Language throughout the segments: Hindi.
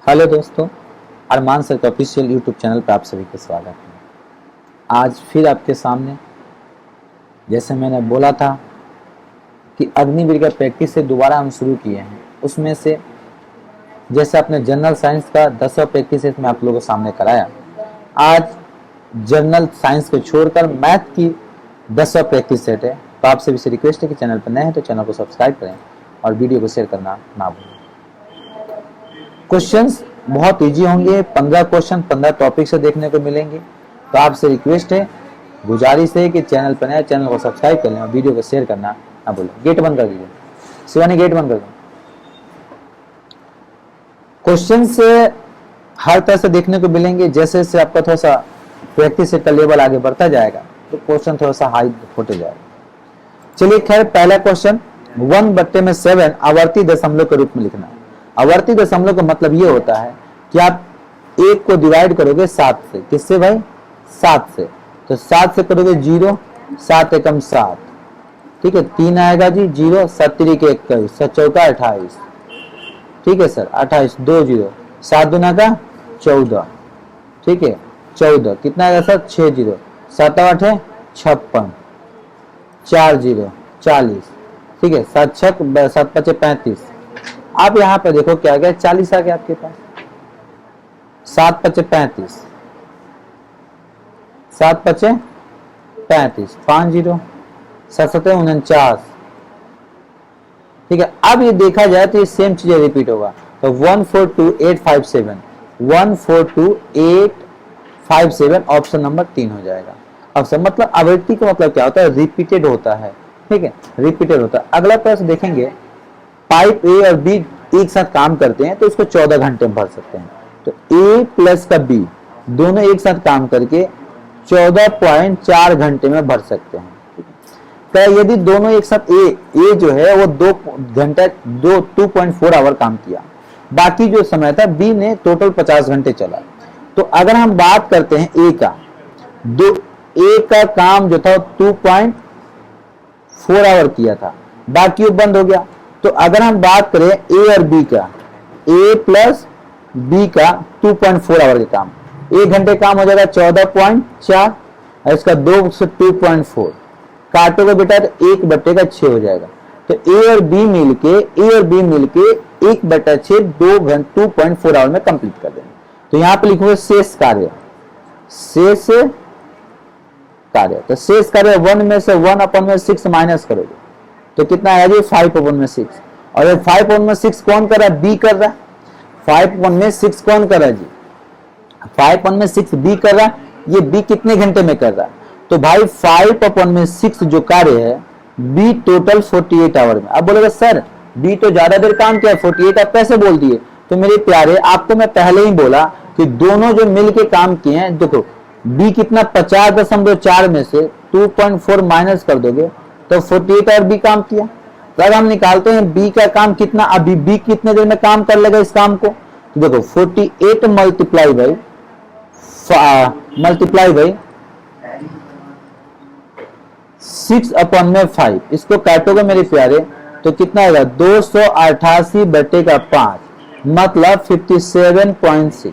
हेलो दोस्तों, अरमान सर का ऑफिशियल यूट्यूब चैनल पर आप सभी का स्वागत है। आज फिर आपके सामने जैसे मैंने बोला था कि अग्निवीर का प्रैक्टिस से दोबारा हम शुरू किए हैं। उसमें से जैसे आपने जनरल साइंस का 10वां प्रैक्टिस सेट में आप लोगों के सामने कराया, आज जनरल साइंस को छोड़कर मैथ की 10वां प्रैक्टिस सेट है। तो आपसे भी रिक्वेस्ट है कि चैनल पर नए हैं तो चैनल को सब्सक्राइब करें और वीडियो को शेयर करना ना भूलें। क्वेश्चंस बहुत इजी होंगे। 15 क्वेश्चन 15 टॉपिक से देखने को मिलेंगे। तो आपसे रिक्वेस्ट है, गुजारिश है कि चैनल पर नए चैनल को सब्सक्राइब कर लें और वीडियो को शेयर करना ना भूलें। गेट बंद कर दीजिए, शिवानी गेट बंद कर दो। क्वेश्चन से हर तरह से देखने को मिलेंगे। जैसे जैसे आपका थोड़ा सा प्रैक्टिस का लेवल आगे बढ़ता जाएगा तो क्वेश्चन थोड़ा सा हाई होते जाएगा। चलिए खैर, पहला क्वेश्चन 1/7 आवर्ती दशमलव के रूप में लिखना है। आवर्ती दशमलव का मतलब ये होता है कि आप 1 को डिवाइड करोगे 7 से। किससे भाई? 7 से। तो 7 से करोगे 0, 7 एकम 7, ठीक है। 3 आएगा जी 0, 7 3 के 21, 7 चौका 28, ठीक है सर 28, 2 0, 7 दूना का 14, ठीक है 14। कितना आएगा सर? 6 0, 7 8 है 56, 4 0 40, ठीक है 7 6 7 5 35। आप यहाँ पे देखो क्या आ गया, 40 आ गया आपके पास। 7 5 35, 7 5 35, 5 0, 7 7 49, ठीक है। अब ये देखा जाए तो ये सेम चीजें रिपीट होगा। तो 142857, 142857 ऑप्शन नंबर 3 हो जाएगा। ऑप्शन मतलब आवृत्ति का मतलब क्या होता है? रिपीटेड होता है, ठीक है, रिपीटेड होता है। अगला प्रश्न देखेंगे, पाइप ए और बी एक साथ काम करते हैं तो उसको 14 घंटे में भर सकते हैं। तो ए प्लस का बी दोनों एक साथ काम करके 14.4 घंटे में भर सकते हैं। तो यदि दोनों एक साथ ए जो है वो 2 घंटे 2.4 आवर काम किया, बाकी जो समय था बी ने टोटल 50 घंटे चला। तो अगर हम बात करते हैं ए का काम जो था 2.4 आवर किया था, बाकी वो बंद हो गया। तो अगर हम बात करें ए और बी का, ए प्लस बी का 2.4 आवर का काम, 1 घंटे काम हो जाएगा 14.4, और इसका 2 से 2.4 काटोगे बेटा तो 1/6 हो जाएगा। तो ए और बी मिलके 1/6 2.4 आवर में कंप्लीट कर देंगे। तो यहां पे लिखोगे शेष कार्य, शेष कार्य। तो शेष कार्य 1 में से 1/6 माइनस करोगे तो कितना आएगा जी? 5/6। और ये 5/6 कौन कर रहा है? बी कर रहा है। 5/6 कौन कर रहा है जी? 5/6 बी कर रहा है। ये बी कितने घंटे में कर रहा है? तो भाई 5/6 जो कार्य है बी टोटल 48 आवर में। अब बोलेगा सर बी तो ज्यादा देर काम किया, 48 आप कैसे बोल दिए? तो मेरे प्यारे, आपको मैं पहले ही बोला कि दोनों जो मिलके काम किए हैं, देखो बी कितना 50.4 में से 2.4 माइनस कर दोगे तो 48 आवर बी काम किया। तो अगर हम निकालते हैं बी का काम कितना, अभी बी कितने देर में काम कर लेगा इस काम को? तो देखो 48 मल्टीप्लाई बाई 6/5, इसको काटोगे मेरे प्यारे तो कितना आएगा? 288/5, मतलब 57.6।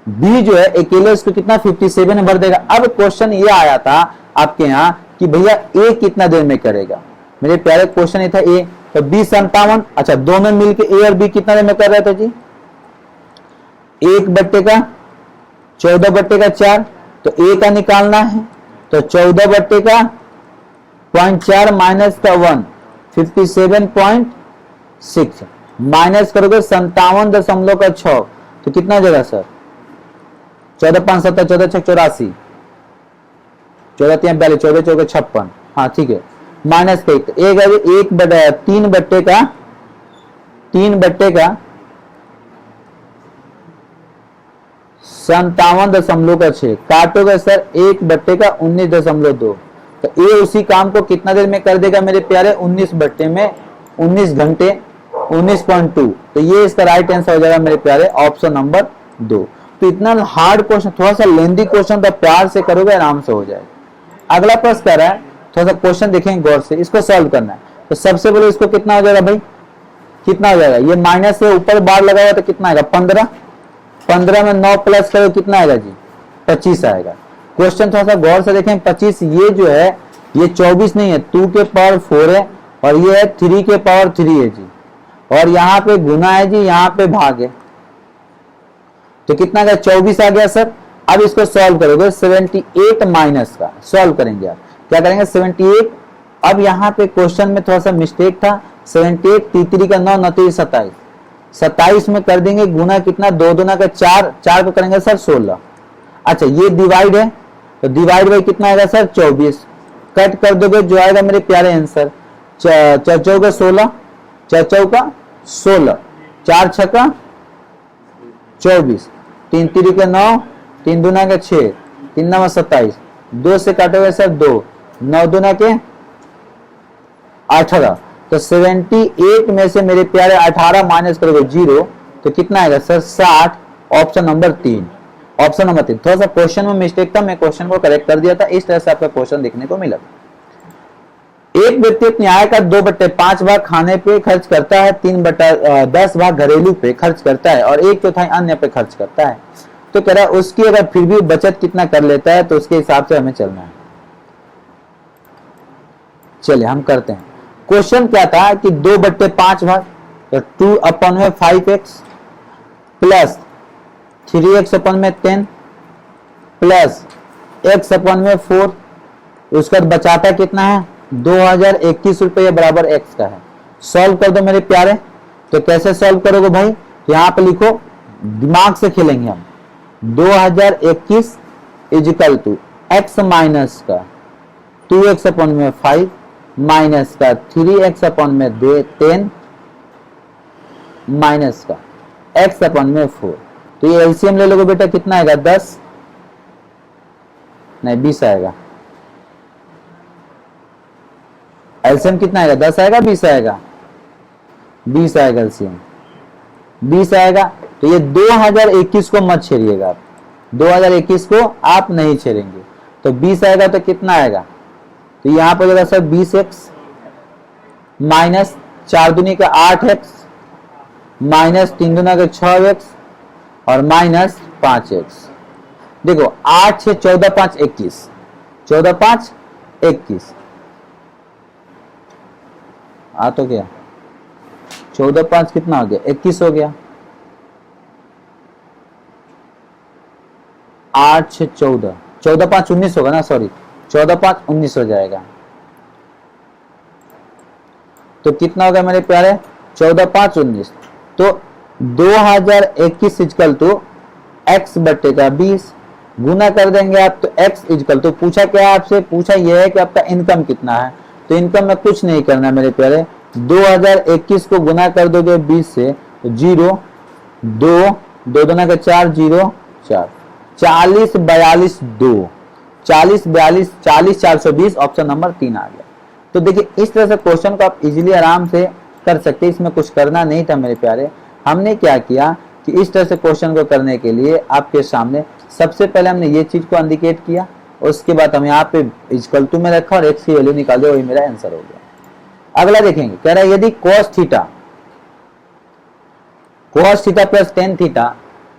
बी जो है अकेले इसको कितना 57 में भर देगा। अब क्वेश्चन ये आया था आपके यहाँ कि भैया ए कितना देर में करेगा। मेरे प्यारे क्वेश्चन ये था ए, तो 20 अच्छा दोनों मिलके ए और बी कितना देर में कर रहे थे जी? 1/14 तो ए का निकालना है। तो 14/4 माइनस का 1 57.6 माइनस करोगे 57.6 तो कितना हो जाएगा सर? 14 5 7 14 6 84, 14 3 42, 14 4 56, हाँ ठीक है। माइनस का 57.6 काटोगे सर 1/19.2। तो ए उसी काम को कितना देर में कर देगा मेरे प्यारे? 19 घंटे 19.2। तो ये इसका राइट आंसर हो जाएगा मेरे प्यारे ऑप्शन नंबर 2। तो इतना हार्ड क्वेश्चन, थोड़ा सा लेंदी क्वेश्चन था, प्यार से करोगे आराम से हो जाएगा। अगला प्रश्न कह रहा है, थोड़ा सा क्वेश्चन देखेंगे गौर से, इसको सॉल्व करना है। तो सबसे पहले इसको कितना हो जाएगा भाई? कितना हो जाएगा, ये माइनस से ऊपर बार लगा हुआ तो कितना आएगा 15, 15 में 9 प्लस करो कितना आएगा जी 25 आएगा। क्वेश्चन थोड़ा सा गौर से देखें, 25 ये जो है ये 24 नहीं है, 2 के पावर 4 है और ये है 3 के पावर 3 है जी, और यहाँ पे गुना है जी, यहाँ पे भाग है, तो कितना गया 24 आ गया सर। अब इसको सॉल्व करोगे 78 माइनस का सॉल्व करेंगे, आप क्या करेंगे 78। अब यहाँ पे क्वेश्चन में थोड़ा सा मिस्टेक था, 78 3 का 9 9 27, 27 में कर देंगे गुना, कितना 2 दूना का 4, 4 को करेंगे सर 16। अच्छा ये डिवाइड है तो डिवाइड बाई कितना आएगा सर 24, कट कर दोगे जो आएगा मेरे प्यारे आंसर 4 चौका 16, 4 चौका 16, 4 छक्का 24, 3 3 का 9, 3 दूना के 6, 3 9 27, 2 से काटोगे सर 2, 9 दूना के 18, तो 78 में से मेरे प्यारे 18 माइनस करोगे 0 तो कितना आएगा sir 60, option number 3, option number 3। थोड़ा सा क्वेश्चन में मिस्टेक था, मैं क्वेश्चन को करेक्ट कर दिया था, इस तरह से आपका क्वेश्चन देखने को मिला। एक व्यक्ति अपनी आय का 2/5 भाग खाने पे खर्च करता है, 3/10 भाग घरेलू पे खर्च करता है और 1/4 अन्य पे खर्च करता है, तो कह रहा है उसकी अगर फिर भी बचत कितना कर लेता है तो उसके हिसाब से हमें चलना है। चलिए हम करते हैं। क्वेश्चन क्या था कि 2/5 भाग, तो 2/5x plus 3x/10 plus x/4, उसका बचाता कितना है 2021 रुपये बराबर x का है। सॉल्व कर दो मेरे प्यारे, तो कैसे सॉल्व करोगे भाई, यहां पे लिखो, दिमाग से खेलेंगे हम। 2021 इजिकल टू x माइनस का 2x/5 माइनस का 3x/10 माइनस का x/4, तो ये एलसीएम ले लोगे बेटा कितना आएगा 10 नहीं 20 आएगा, एलसीएम कितना आएगा 10 आएगा 20 आएगा, 20 आएगा एलसीएम 20 आएगा। तो ये 2021 को मत छेड़िएगा आप, 2021 को आप नहीं छेड़ेंगे, तो 20 आएगा तो कितना आएगा, तो यहां पर होगा सर 20x माइनस 4 दूनी का 8x माइनस 3 दूना का 6x और माइनस 5x। देखो 8 6 14 5 21, 14 5 21 आ तो गया, 14 5 कितना हो गया 21 हो गया, 8 6 14, 14 5 19 होगा ना, सॉरी 14 5 19 हो जाएगा, तो कितना होगा मेरे प्यारे 14 5 19, तो 2021 इजकल टू x बट्टे का 20 गुना कर देंगे आप, तो x इजकल टू पूछा क्या आपसे, पूछा यह है कि आपका इनकम कितना है, तो इनकम में कुछ नहीं करना मेरे प्यारे, 2021 को गुना कर दोगे 20 से तो 0 2 2 दूना का 4 0 4, 40 42 2, 40 42 40 420, ऑप्शन नंबर 3 आ गया। तो देखिए इस तरह से क्वेश्चन को आप इजीली आराम से कर सकते हैं, इसमें कुछ करना नहीं था मेरे प्यारे। हमने क्या किया कि इस तरह से क्वेश्चन को करने के लिए आपके सामने सबसे पहले हमने ये चीज को इंडिकेट किया, उसके बाद हम यहाँ पे इक्वल टू में रखा और एक्स की वैल्यू निकाल दिया, वही मेरा आंसर हो गया। अगला देखेंगे, कह रहा है यदि cos theta plus ten theta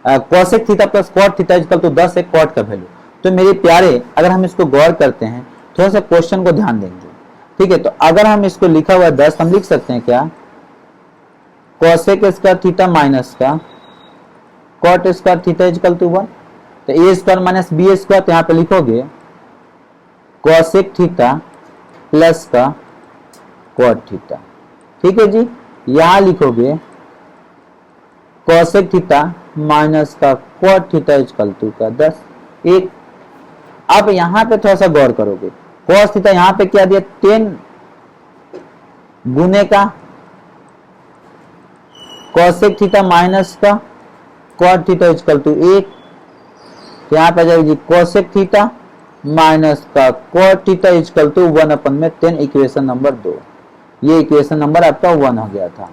cosec theta plus cot theta equal to 10 है cot का वैल्यू, तो मेरे प्यारे अगर हम इसको गौर करते हैं थोड़ा सा क्वेश्चन को ध्यान देंगे, ठीक है। तो अगर हम इसको लिखा हुआ 10 हम लिख सकते हैं क्या, cosec स्क्वायर थीटा माइनस का cot square theta equal to 1, तो A square minus B square, तो यहाँ पे लिखोगे cosec थीटा प्लस का cot थीटा, ठीक है जी। यहां लिखोगे cosec थीटा माइनस का cot थीटा इक्वल टू का 10 एक। अब यहां पे थोड़ा सा गौर करोगे, cos थीटा यहां पे क्या दिया 10 गुने का cosec थीटा माइनस का cot थीटा इक्वल टू 1, यहां पे जाएगी cosec थीटा माइनस का cot theta equal to 1/10, equation number 2। ये इक्वेशन नंबर आपका 1 हो गया था।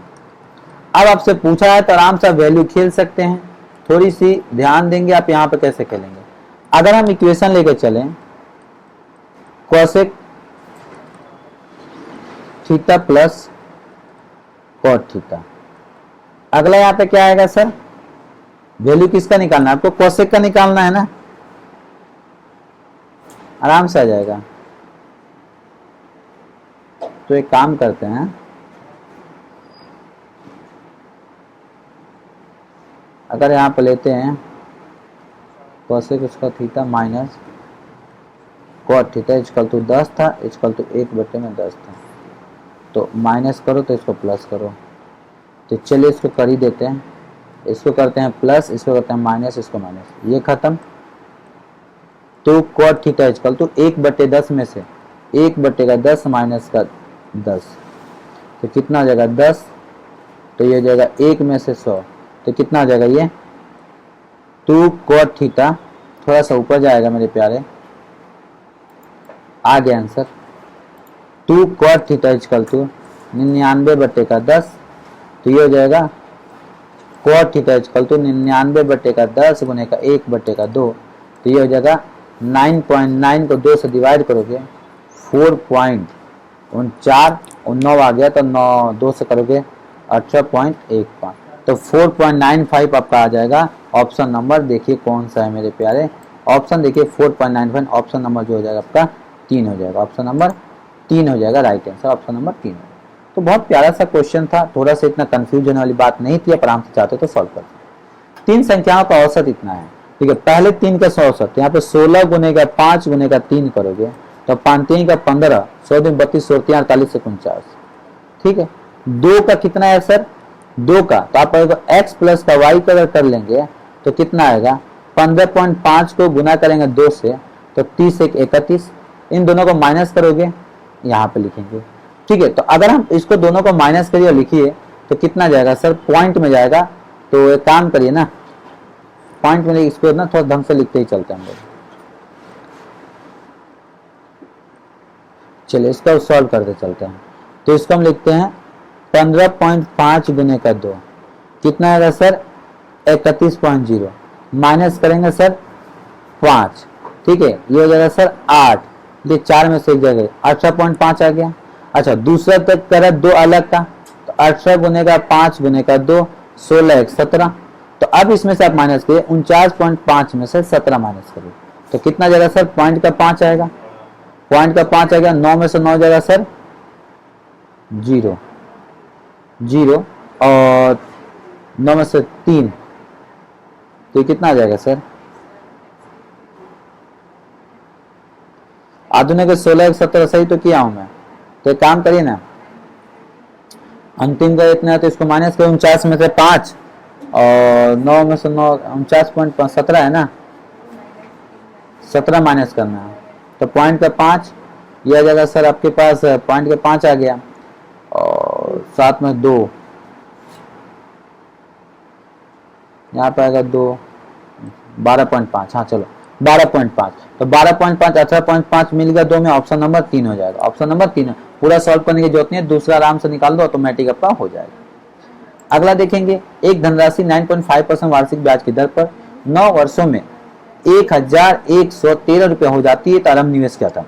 अब आपसे पूछा है तो आराम से वैल्यू खेल सकते हैं, थोड़ी सी ध्यान देंगे आप यहाँ पे कैसे खेलेंगे। अगर हम इक्वेशन लेकर चलें cosec theta plus cot theta, अगला यहाँ पे क्या आएगा सर, वैल्यू किसका निकालना है आपको, कोसेक का निकालना है ना, आराम से आ जाएगा। तो एक काम करते हैं, अगर यहाँ पे लेते हैं कोसेक उसका theta minus cot theta equal to 10 था, इक्वल टू 1/10 था, तो माइनस करो तो इसको प्लस करो। तो चलिए इसको कर ही देते हैं, इसको करते हैं प्लस, इसको करते हैं माइनस, इसको माइनस, ये खत्म। तो कॉट थीटा इक्वल टू 1/10 में से 1/10 माइनस का 10, तो कितना हो जाएगा 10, तो ये हो जाएगा 1 में से 100, तो कितना हो जाएगा ये 2 कॉट थीटा, थोड़ा सा ऊपर जाएगा मेरे प्यारे, आ गया answer. 2 cot theta equal to 99/10, तो ये हो जाएगा कॉट थीटा इक्वल टू 99/10 गुने का 1/2, तो ये हो जाएगा 9.9 को 2 से डिवाइड करोगे 4.4 और 9 आ गया, तो 9 2 से करोगे 18.15, तो 4.95 आपका आ जाएगा। ऑप्शन नंबर देखिए कौन सा है मेरे प्यारे, ऑप्शन देखिए 4.95, ऑप्शन नंबर जो हो जाएगा आपका 3 हो जाएगा, ऑप्शन नंबर 3 हो जाएगा, राइट आंसर ऑप्शन नंबर 3 है। तो बहुत प्यारा सा क्वेश्चन था, थोड़ा सा इतना कंफ्यूजन वाली बात नहीं थी, आप आराम से चाहते तो सॉल्व कर सकते। 3 संख्याओं का औसत इतना है, ठीक है। पहले 3 का औसत यहाँ पे 16 गुने का 5 गुने का 3 करोगे तो 5 3 का 15, 100 दिन 32, 48 से 49, ठीक है। 2 का कितना है सर, 2 का तो आप x प्लस का y का अगर कर लेंगे तो कितना आएगा, 15.5 को गुना करेंगे 2 से तो 30 1 31, इन दोनों को माइनस करोगे यहाँ पे लिखेंगे, ठीक है। तो अगर हम इसको दोनों को माइनस करिए और लिखिए तो कितना जाएगा सर, पॉइंट में जाएगा। तो एक काम करिए ना, पॉइंट में इसको ना थोड़ा ढंग से लिखते ही चलते हैं हम लोग। चलिए इसको सॉल्व करते चलते हैं। तो इसको हम लिखते हैं 15.5 गुने का 2, कितना आएगा सर 31.0, माइनस करेंगे सर 5, ठीक है, ये हो जाएगा सर 8, ये 4 में से एक जगह 18.5 आ गया। अच्छा दूसरा तक करा 2 अलग का, तो 18 गुने का 5 गुने का 2, 16 1 17, तो अब इसमें से आप माइनस करिए 49.5 में से 17 माइनस करिए तो कितना जाएगा सर, पॉइंट का 5 आएगा, पॉइंट का 5 आ गया, 9 में से 9 जाएगा सर 0 0 और 9 में से 3, तो कितना आ जाएगा सर, आधुनिक 16 1 17 सही तो किया हूं मैं। तो एक काम करिए ना, अंतिम का इतना है तो इसको माइनस करो, 49 में से 5 और 9 में से 9, 49.5 17 है ना, 17 माइनस करना है तो पॉइंट का 5, यह आ जाएगा सर आपके पास पॉइंट का 5 आ गया और साथ में 2, यहाँ पे आएगा 2, 12.5, हाँ चलो 12.5, तो 12.5 18.5 मिल गया 2 में, ऑप्शन नंबर 3 हो जाएगा, ऑप्शन नंबर 3 है। पूरा सॉल्व करने की जरूरत नहीं है, दूसरा आराम से निकाल दो, ऑटोमेटिक आपका हो जाएगा। अगला देखेंगे, एक धनराशि 9.5% वार्षिक ब्याज की दर पर 9 वर्षों में 1113 रुपया हो जाती है, तो आरंभ निवेश क्या था,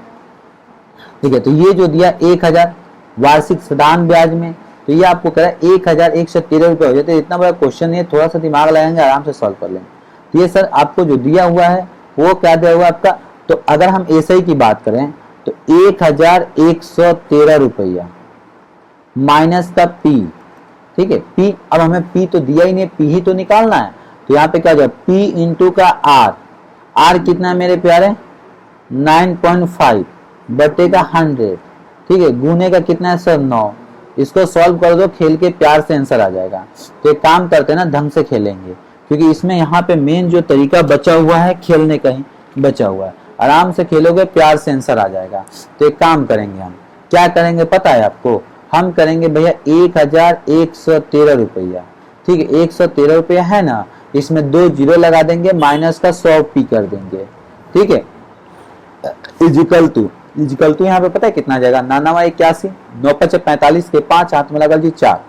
ठीक है। तो ये जो दिया 1000 वार्षिक सदान ब्याज में, तो ये आपको कह रहा है 1113 रुपया हो जाते हैं। इतना बड़ा क्वेश्चन है, थोड़ा सा दिमाग लगाएंगे आराम से सॉल्व कर लेंगे। तो ये सर आपको जो दिया हुआ है वो क्या दिया हुआ है आपका, तो अगर हम एसआई की बात करें तो 1113 रुपया माइनस का पी, ठीक है, पी, अब हमें पी तो दिया ही नहीं, पी ही तो निकालना है, तो यहाँ पे क्या हो जाए पी इंटू का आर, आर कितना है मेरे प्यारे 9.5 बटे का 100, ठीक है, गुने का कितना है सर 9, इसको सॉल्व कर दो, खेल के प्यार से आंसर आ जाएगा। तो एक काम करते हैं ना, ढंग से खेलेंगे, क्योंकि इसमें यहाँ पे मेन जो तरीका बचा हुआ है खेलने का ही बचा हुआ है, आराम से खेलोगे प्यार से आंसर आ जाएगा। तो एक काम करेंगे, हम क्या करेंगे पता है आपको, हम करेंगे भैया 1113 रुपया, ठीक है, 113 रुपया है ना, इसमें 2 जीरो लगा देंगे, माइनस का 100 पी कर देंगे, ठीक है, इजिकल टू यहाँ पे पता है कितना जाएगा, 9981, 9×5 = 45 के 5 हाथ में लगा जी 4,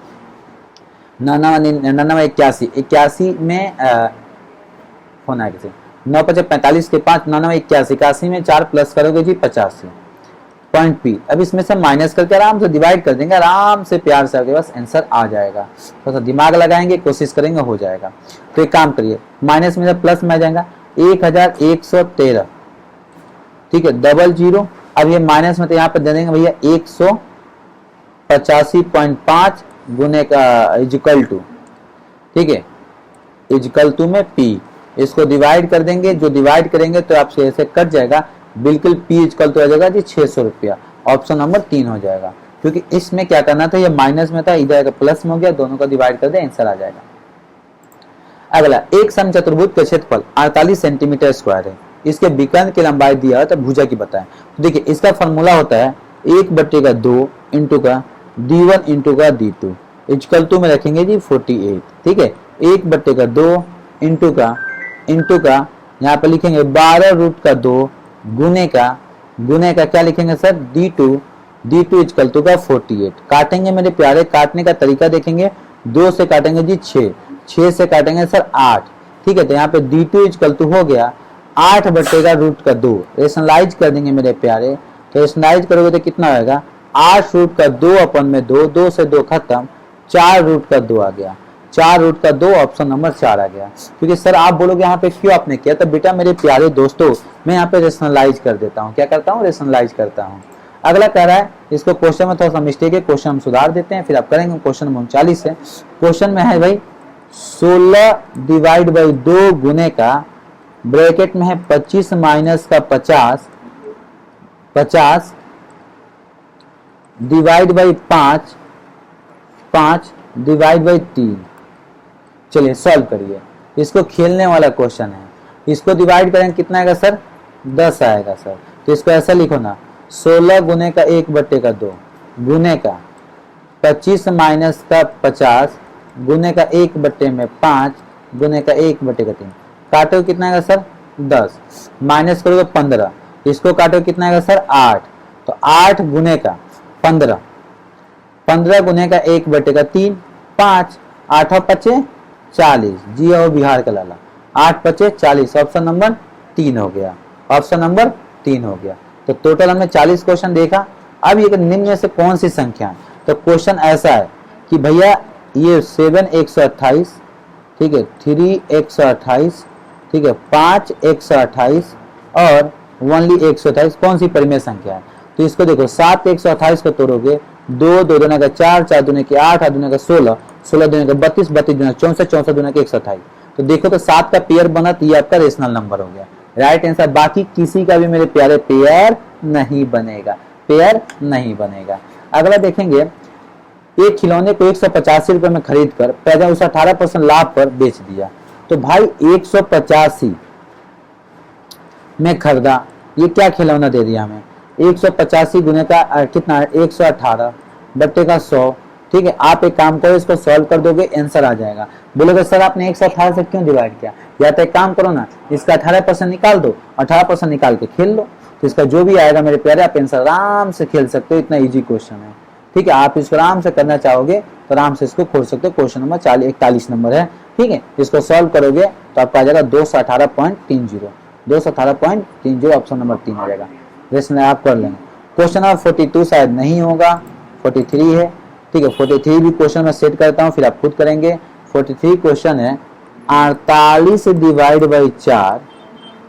9981, 81 में होना है किसी, 9×5 = 45 के 5, 9981, 81 में 4 प्लस करोगे जी 85, पॉइंट पी। अब इसमें से माइनस करके आराम से डिवाइड कर देंगे, आराम से प्यार से आपके पास आंसर आ जाएगा। थोड़ा सा दिमाग लगाएंगे, कोशिश करेंगे, हो जाएगा। तो एक काम करिए, माइनस में प्लस में आ जाएगा 1113, ठीक है, डबल जीरो। अब ये माइनस में तो यहाँ पे दे देंगे भैया 185.5 गुने का इजिकल टू, ठीक है, इजिकल टू में पी। इसको डिवाइड कर देंगे, जो डिवाइड करेंगे तो आपसे ऐसे कट जाएगा, बिल्कुल पी इजिकल टू आ जाएगा जी 600 रुपया। ऑप्शन नंबर 3 हो जाएगा, क्योंकि इसमें क्या करना था, ये माइनस में था, इधर प्लस में हो गया, दोनों को डिवाइड कर दे, आंसर आ जाएगा। अगला, एक समचतुर्भुज का क्षेत्रफल 48 सेंटीमीटर स्क्वायर है, इसके विकर्ण की लंबाई दिया है तो भुजा की बताएं। तो देखिए इसका फॉर्मूला होता है 1/2 इंटू का d1 इंटू का d2 इक्वल टू में रखेंगे जी 48, ठीक है। 1/2 इंटू का यहाँ पे लिखेंगे 12√2 गुने का क्या लिखेंगे सर, d2 इक्वल टू का 48। काटेंगे मेरे प्यारे, काटने का तरीका देखेंगे, 2 से काटेंगे जी 6 से काटेंगे सर 8, ठीक है। तो यहाँ पे d2 इक्वल टू हो गया 8/√2। रेशनलाइज कर देंगे मेरे प्यारे, तो रेशनलाइज करोगे तो कितना होगा, 8√2 अपन में 2 से 2 खत्म, 4√2 आ गया, 4√2, ऑप्शन नंबर 4 आ गया। क्योंकि सर आप बोलोगे यहाँ पे क्यों आपने किया, तो बेटा मेरे प्यारे दोस्तों मैं यहाँ पे रेशनलाइज कर देता हूँ। क्या करता हूँ, रेशनलाइज करता हूँ। अगला कह रहा है, इसको क्वेश्चन में थोड़ा सा मिस्टेक है, क्वेश्चन हम सुधार देते हैं, फिर आप करेंगे। क्वेश्चन 39 है, क्वेश्चन में है भाई 16/2 गुने का, ब्रैकेट में है 25 माइनस का 50 डिवाइड बाई 5 डिवाइड बाई 3। चलिए सॉल्व करिए, इसको खेलने वाला क्वेश्चन है। इसको डिवाइड करेंगे कितना आएगा सर, 10 आएगा सर। तो इसको ऐसा लिखो ना, 16 गुने का 1/2 गुने का 25 माइनस का 50 गुने का 1/5 गुने का 1/3। काटो कितना आएगा सर, 10, माइनस करोगे 15, इसको काटो कितना आएगा सर 8, तो 8 गुने का 15 गुने का 1/3 5, 8 और 5 40, जी हो बिहार का लाला, 8 5 40, ऑप्शन नंबर 3 हो गया, ऑप्शन नंबर 3 हो गया। तो टोटल हमने 40 क्वेश्चन देखा। अब ये निम्न में से कौन सी संख्या है, तो क्वेश्चन ऐसा है कि भैया ये 7 128, ठीक है, 3 128, ठीक है, 5 128 और 1 128 कौन सी परिमेय संख्या है। तो इसको देखो, 7 128 को तोड़ोगे, 2 2 दूने का 4 4 दूने के 8 8 दूने का 16 16 दूने का 32 32 दूने 64 64 दूने का 128। तो देखो तो 7 का पेयर बना, तो ये आपका रेशनल नंबर हो गया, राइट आंसर। बाकी किसी का भी मेरे प्यारे पेयर नहीं बनेगा, अगला देखेंगे, एक खिलौने को 185 रुपए में खरीद कर पैदा उसे 18% लाभ पर बेच दिया। तो भाई 185 में खरीदा, ये क्या खिलौना दे दिया हमें, 185 गुने का कितना, 118 बट्टे का 100, ठीक है। आप एक काम करो, इसको सॉल्व कर दोगे, आंसर आ जाएगा। बोलोगे सर आपने 118 से क्यों डिवाइड किया, या तो एक काम करो ना, इसका 18% निकाल दो, 18% निकाल के खेल लो, तो इसका जो भी आएगा मेरे प्यारे आप आंसर आराम से खेल सकते हो। इतना इजी क्वेश्चन है, ठीक है। आप इसको आराम से करना चाहोगे तो आराम से इसको खोल सकते हो। क्वेश्चन नंबर 41 नंबर है, ठीक है। इसको सॉल्व करोगे तो आपका आ जाएगा 218.30, 218.30, ऑप्शन नंबर 3 आ जाएगा। रेशनल आप कर लेंगे। क्वेश्चन नंबर 42 शायद नहीं होगा, 43 है, ठीक है। 43 भी क्वेश्चन में सेट करता हूँ, फिर आप खुद करेंगे। 43 क्वेश्चन है 48 डिवाइड बाई 4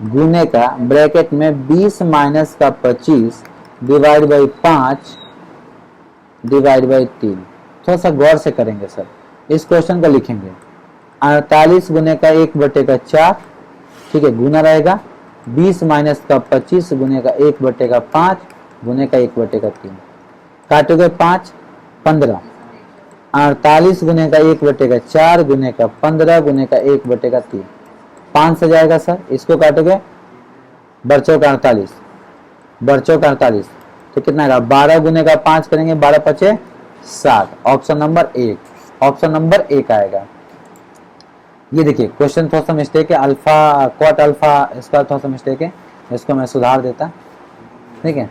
गुने का, ब्रैकेट में 20 माइनस का 25 डिवाइड बाई 5 डिवाइड बाई 3। थोड़ा सा गौर से करेंगे सर, इस क्वेश्चन को लिखेंगे 48 गुने का 1/4, ठीक है, गुना रहेगा 20 माइनस का 25 गुने का 1/5 गुने का 1/3। काटोगे 5 15, 48 गुने का 1/4 गुने का 15 गुने का 1/3, 5 से जाएगा सर। इसको काटोगे, बर्चों का 48 तो कितना आएगा, 12 गुने का 5 करेंगे, 12 5 7, ऑप्शन नंबर 1 आएगा। ये देखिए क्वेश्चन थोड़ा सा मिस्टेक है, अल्फा क्वाट अल्फा इसका थोड़ा सा मिस्टेक है, इसको मैं सुधार देता, ठीक है।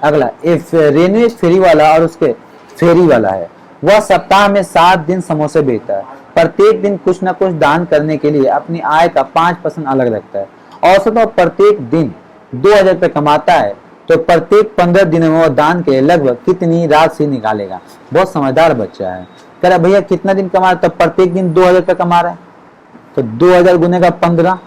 अगला, रेनवे फेरी वाला और उसके फेरी वाला है, वह सप्ताह में 7 दिन समोसे बेचता है, प्रत्येक दिन कुछ न कुछ दान करने के लिए अपनी आय का 5% अलग रखता है, औसत प्रत्येक दिन 2000 रुपये कमाता है, तो प्रत्येक 15 दिनों में वो दान के लिए लगभग कितनी राशि निकालेगा। बहुत समझदार बच्चा है। कह रहा भैया कितना दिन कमा रहा है, तो प्रत्येक दिन 2000 रुपये कमा रहा है, तो 2000 गुने का 15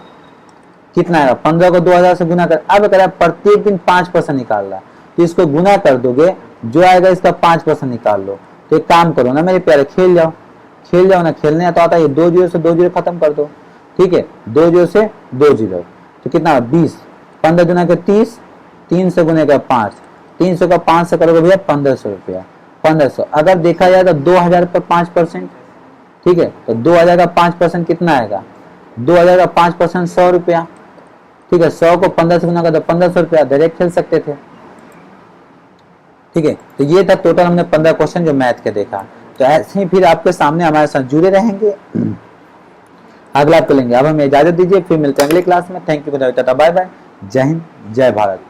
कितना आएगा, 15 को 2000 से गुना कर। अब कह रहा है प्रत्येक दिन 5% निकाल रहा है, तो इसको गुना कर दोगे, जो आएगा इसका 5% निकाल लो। तो एक काम करो ना मेरे प्यारे, खेल जाओ ना, खेलने तो आता है। 2 जीरो से 2 जीरो खत्म कर दो, ठीक है, 2 जीरो से 2 जीरो, तो कितना 20, 15 गुना के 30, 3 से गुने का 5, 300 का 5 से करोगे भैया 1500 रुपया, 1500। अगर देखा जाए तो 2000 पर 5%, ठीक है, तो 2000 का 5% कितना आएगा, 2000 का 5% 100 रुपया, ठीक है, 100 को 15 से गुना कर दो 1500 रुपया, डायरेक्ट खेल सकते थे, ठीक है। तो ये था टोटल हमने 15 क्वेश्चन जो मैथ के देखा। तो ऐसे ही फिर आपके सामने हमारे साथ जुड़े रहेंगे, अगला आप लेंगे। अब हमें इजाजत दीजिए, फिर मिलते हैं अगली क्लास में। थैंक यू, बाय बाय, जय हिंद, जय भारत।